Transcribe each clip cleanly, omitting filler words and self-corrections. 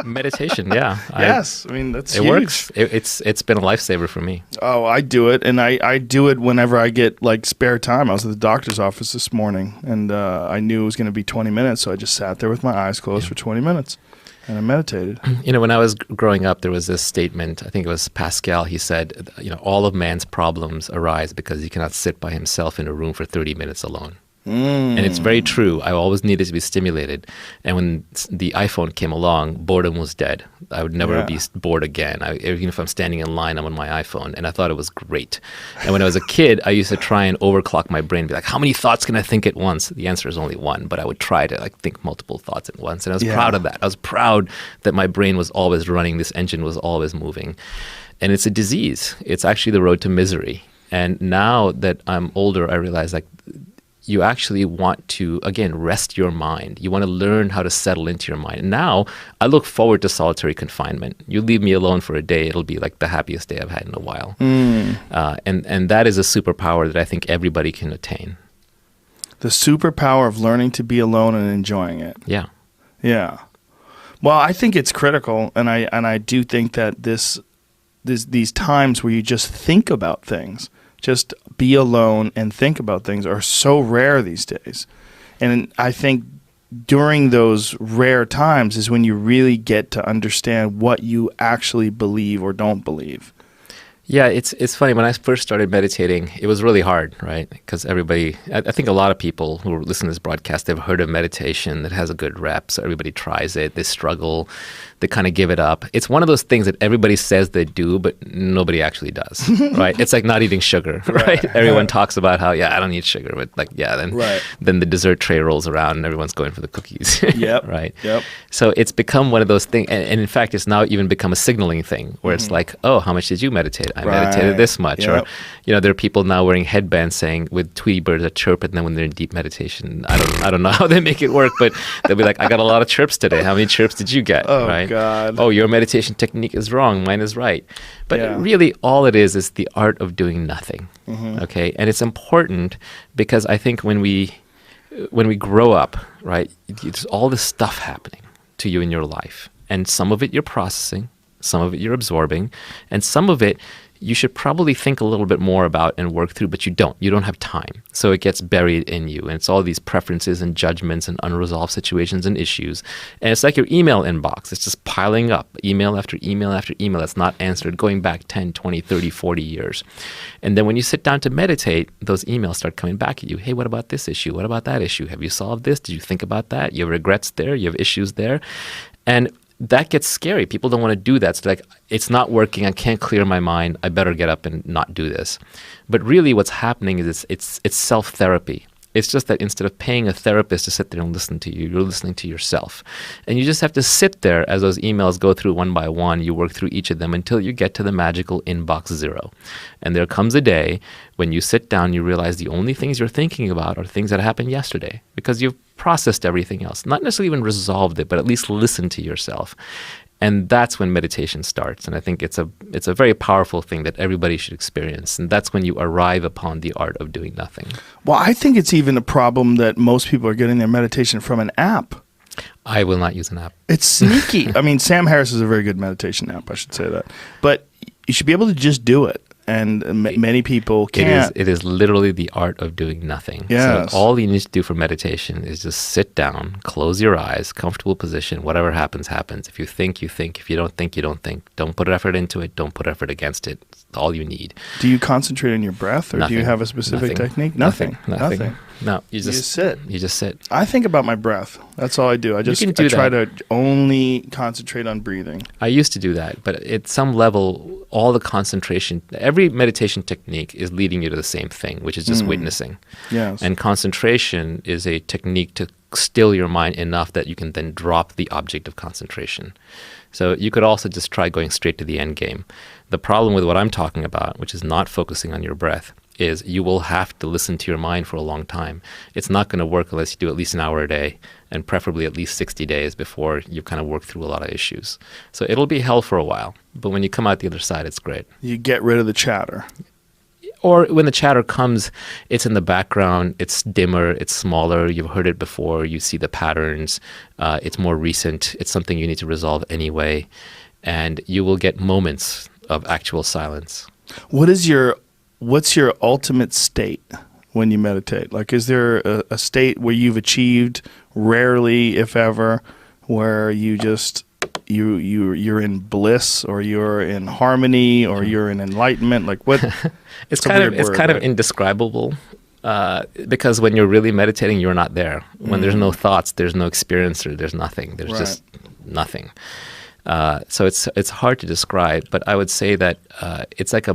Meditation, yeah. Yes, I mean that's It huge. works. It's been a lifesaver for me. Oh, I do it, and I do it whenever I get like spare time. I was at the doctor's office this morning, and I knew it was going to be 20 minutes, so I just sat there with my eyes closed for 20 minutes, and I meditated. When I was growing up, there was this statement, I think it was Pascal, he said, all of man's problems arise because he cannot sit by himself in a room for 30 minutes alone. And it's very true. I always needed to be stimulated. And when the iPhone came along, boredom was dead. I would never be bored again. Even if I'm standing in line, I'm on my iPhone. And I thought it was great. And when I was a kid, I used to try and overclock my brain, be like, how many thoughts can I think at once? The answer is only one. But I would try to think multiple thoughts at once. And I was proud of that. I was proud that my brain was always running. This engine was always moving. And it's a disease. It's actually the road to misery. And now that I'm older, I realize you actually want to, again, rest your mind. You want to learn how to settle into your mind. And now I look forward to solitary confinement. You leave me alone for a day, it'll be like the happiest day I've had in a while. And that is a superpower that I think everybody can attain. The superpower of learning to be alone and enjoying it. Yeah. Yeah. Well, I think it's critical, and I do think that these times where you just think about things, just be alone and think about things, are so rare these days. And I think during those rare times is when you really get to understand what you actually believe or don't believe. Yeah, it's funny. When I first started meditating, it was really hard, right? Because I think a lot of people who listen to this broadcast, they've heard of meditation that has a good rep. So everybody tries it. They struggle. They kind of give it up. It's one of those things that everybody says they do, but nobody actually does, right? It's like not eating sugar, right? Everyone talks about how, I don't eat sugar, but then the dessert tray rolls around and everyone's going for the cookies, right? Yep. So it's become one of those things, and in fact, it's now even become a signaling thing where it's like, oh, how much did you meditate? I meditated this much. Yep. Or, there are people now wearing headbands saying with Tweety birds that chirp, and then when they're in deep meditation, I don't know how they make it work, but they'll be like, I got a lot of chirps today. How many chirps did you get? Oh, right? God. Oh, your meditation technique is wrong. Mine is right. But really all it is the art of doing nothing. Okay. And it's important because I think when we grow up, right, there's all this stuff happening to you in your life. And some of it you're processing, some of it you're absorbing, and some of it you should probably think a little bit more about and work through, but you don't. You don't have time. So it gets buried in you. And it's all these preferences and judgments and unresolved situations and issues. And it's like your email inbox. It's just piling up, email after email after email that's not answered, going back 10, 20, 30, 40 years. And then when you sit down to meditate, those emails start coming back at you. Hey, what about this issue? What about that issue? Have you solved this? Did you think about that? You have regrets there? You have issues there? And that gets scary. People don't want to do that. So it's not working. I can't clear my mind. I better get up and not do this. But really what's happening is it's self-therapy. It's just that instead of paying a therapist to sit there and listen to you, you're listening to yourself. And you just have to sit there as those emails go through one by one. You work through each of them until you get to the magical inbox zero. And there comes a day when you sit down, you realize the only things you're thinking about are things that happened yesterday because you've processed everything else. Not necessarily even resolved it, but at least listened to yourself. And that's when meditation starts. And I think it's a very powerful thing that everybody should experience. And that's when you arrive upon the art of doing nothing. Well, I think it's even a problem that most people are getting their meditation from an app. I will not use an app. It's sneaky. I mean, Sam Harris is a very good meditation app, I should say that. But you should be able to just do it. And many people can't. It is literally the art of doing nothing. Yes. So all you need to do for meditation is just sit down, close your eyes, comfortable position. Whatever happens, happens. If you think, you think. If you don't think, you don't think. Don't put effort into it. Don't put effort against it. It's all you need. Do you concentrate on your breath, or Nothing. do you have a specific technique? Nothing. No, you just sit. You just sit. I think about my breath. That's all I do. I try to only concentrate on breathing. I used to do that, but at some level, all the concentration, every meditation technique is leading you to the same thing, which is just witnessing. Yes. And concentration is a technique to still your mind enough that you can then drop the object of concentration. So you could also just try going straight to the end game. The problem with what I'm talking about, which is not focusing on your breath, is you will have to listen to your mind for a long time. It's not going to work unless you do at least an hour a day, and preferably at least 60 days before you kind of work through a lot of issues. So it'll be hell for a while, but when you come out the other side, it's great. You get rid of the chatter. or when the chatter comes, it's in the background, it's dimmer, it's smaller, you've heard it before, you see the patterns, it's more recent, it's something you need to resolve anyway, and you will get moments of actual silence. What's your ultimate state when you meditate? Like, is there a state where you've achieved rarely, if ever, where you just you're in bliss, or you're in harmony, or you're in enlightenment? Like, what? It's kind of indescribable, because when you're really meditating, you're not there. When there's no thoughts, there's no experiencer, there's nothing. There's just nothing. So it's hard to describe, but I would say that it's like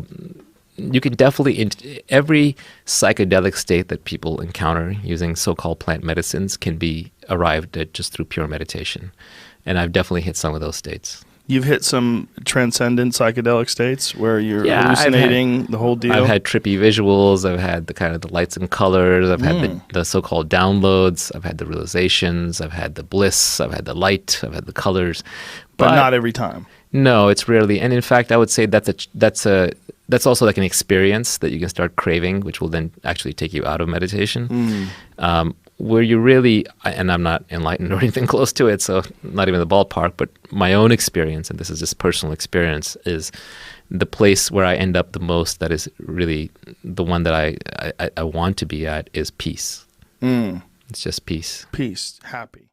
you can definitely, every psychedelic state that people encounter using so-called plant medicines can be arrived at just through pure meditation. And I've definitely hit some of those states. You've hit some transcendent psychedelic states where you're hallucinating the whole deal? I've had trippy visuals. I've had the lights and colors. I've had the so-called downloads. I've had the realizations. I've had the bliss. I've had the light. I've had the colors. But not every time. No, it's rarely. And in fact, I would say that's also like an experience that you can start craving, which will then actually take you out of meditation. Where you really, and I'm not enlightened or anything close to it, so not even the ballpark, but my own experience, and this is just personal experience, is the place where I end up the most, that is really the one that I want to be at, is peace. It's just peace. Peace, happy.